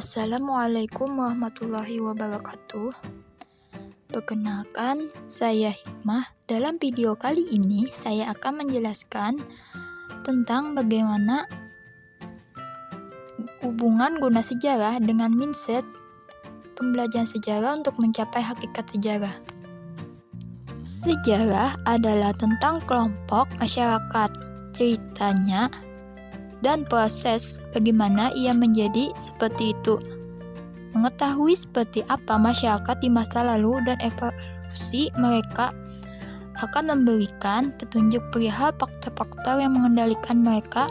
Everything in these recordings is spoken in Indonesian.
Assalamualaikum warahmatullahi wabarakatuh. Perkenalkan, saya Hikmah. Dalam video kali ini, saya akan menjelaskan tentang bagaimana hubungan guna sejarah dengan mindset pembelajaran sejarah untuk mencapai hakikat sejarah. Sejarah adalah tentang kelompok masyarakat, ceritanya, dan proses bagaimana ia menjadi seperti itu. Mengetahui seperti apa masyarakat di masa lalu dan evolusi mereka akan memberikan petunjuk perihal faktor-faktor yang mengendalikan mereka,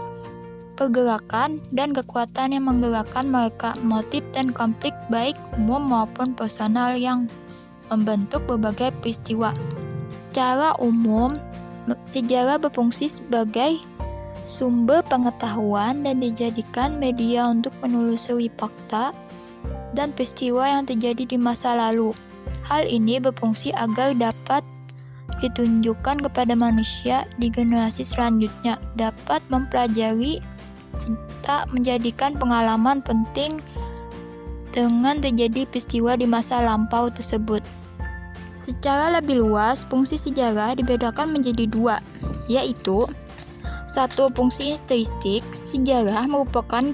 pergerakan dan kekuatan yang menggerakkan mereka, motif dan konflik baik umum maupun personal yang membentuk berbagai peristiwa. Secara umum, sejarah berfungsi sebagai sumber pengetahuan dan dijadikan media untuk menelusuri fakta dan peristiwa yang terjadi di masa lalu. Hal ini berfungsi agar dapat ditunjukkan kepada manusia di generasi selanjutnya, dapat mempelajari serta menjadikan pengalaman penting dengan terjadi peristiwa di masa lampau tersebut. Secara lebih luas, fungsi sejarah dibedakan menjadi dua, yaitu 1. Fungsi historistik. Sejarah merupakan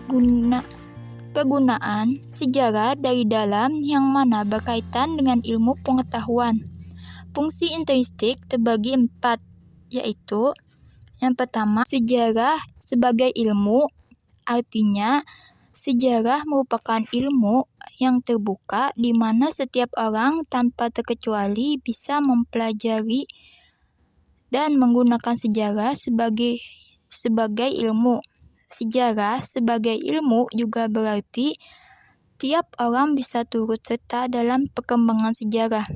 kegunaan sejarah dari dalam yang mana berkaitan dengan ilmu pengetahuan. Fungsi intrinsik terbagi 4, yaitu yang pertama, sejarah sebagai ilmu. Artinya, sejarah merupakan ilmu yang terbuka di mana setiap orang tanpa terkecuali bisa mempelajari dan menggunakan sejarah sebagai ilmu. Sejarah sebagai ilmu juga berarti tiap orang bisa turut serta dalam perkembangan sejarah.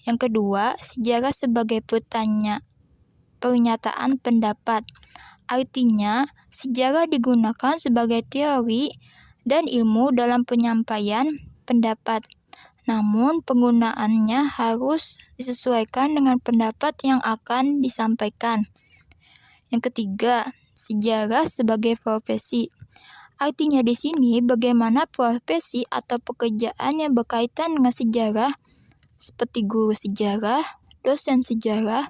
Yang kedua, sejarah sebagai pernyataan pendapat. Artinya, sejarah digunakan sebagai teori dan ilmu dalam penyampaian pendapat. Namun, penggunaannya harus disesuaikan dengan pendapat yang akan disampaikan. Yang ketiga, sejarah sebagai profesi. Artinya di sini bagaimana profesi atau pekerjaan yang berkaitan dengan sejarah seperti guru sejarah, dosen sejarah,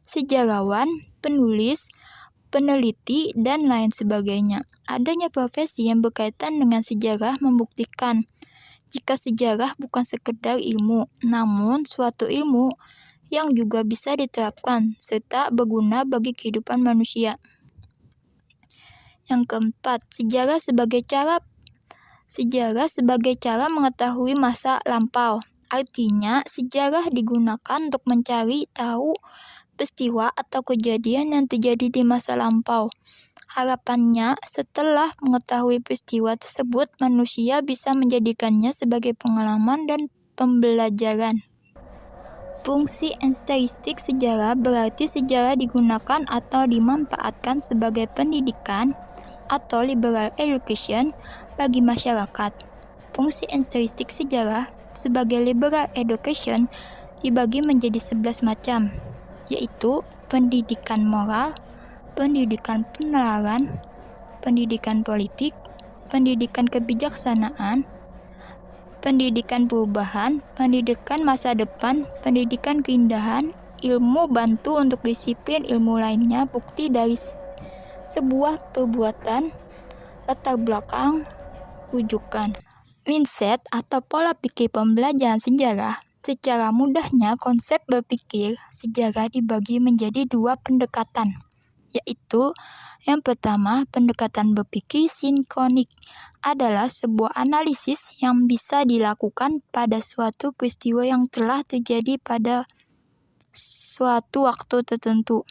sejarawan, penulis, peneliti, dan lain sebagainya. Adanya profesi yang berkaitan dengan sejarah membuktikan jika sejarah bukan sekedar ilmu, namun suatu ilmu yang juga bisa diterapkan serta berguna bagi kehidupan manusia. Yang keempat, sejarah sebagai cara mengetahui masa lampau. Artinya, sejarah digunakan untuk mencari tahu peristiwa atau kejadian yang terjadi di masa lampau. Harapannya, setelah mengetahui peristiwa tersebut, manusia bisa menjadikannya sebagai pengalaman dan pembelajaran. Fungsi historistik sejarah berarti sejarah digunakan atau dimanfaatkan sebagai pendidikan atau liberal education bagi masyarakat. Fungsi historistik sejarah sebagai liberal education dibagi menjadi 11 macam, yaitu pendidikan moral, pendidikan penalaran, pendidikan politik, pendidikan kebijaksanaan, pendidikan perubahan, pendidikan masa depan, pendidikan keindahan, ilmu bantu untuk disiplin ilmu lainnya, bukti dari sebuah perbuatan, latar belakang, rujukan. Mindset atau pola pikir pembelajaran sejarah. Secara mudahnya, konsep berpikir sejarah dibagi menjadi 2 pendekatan, yaitu yang pertama, pendekatan berpikir sinkronik adalah sebuah analisis yang bisa dilakukan pada suatu peristiwa yang telah terjadi pada suatu waktu tertentu.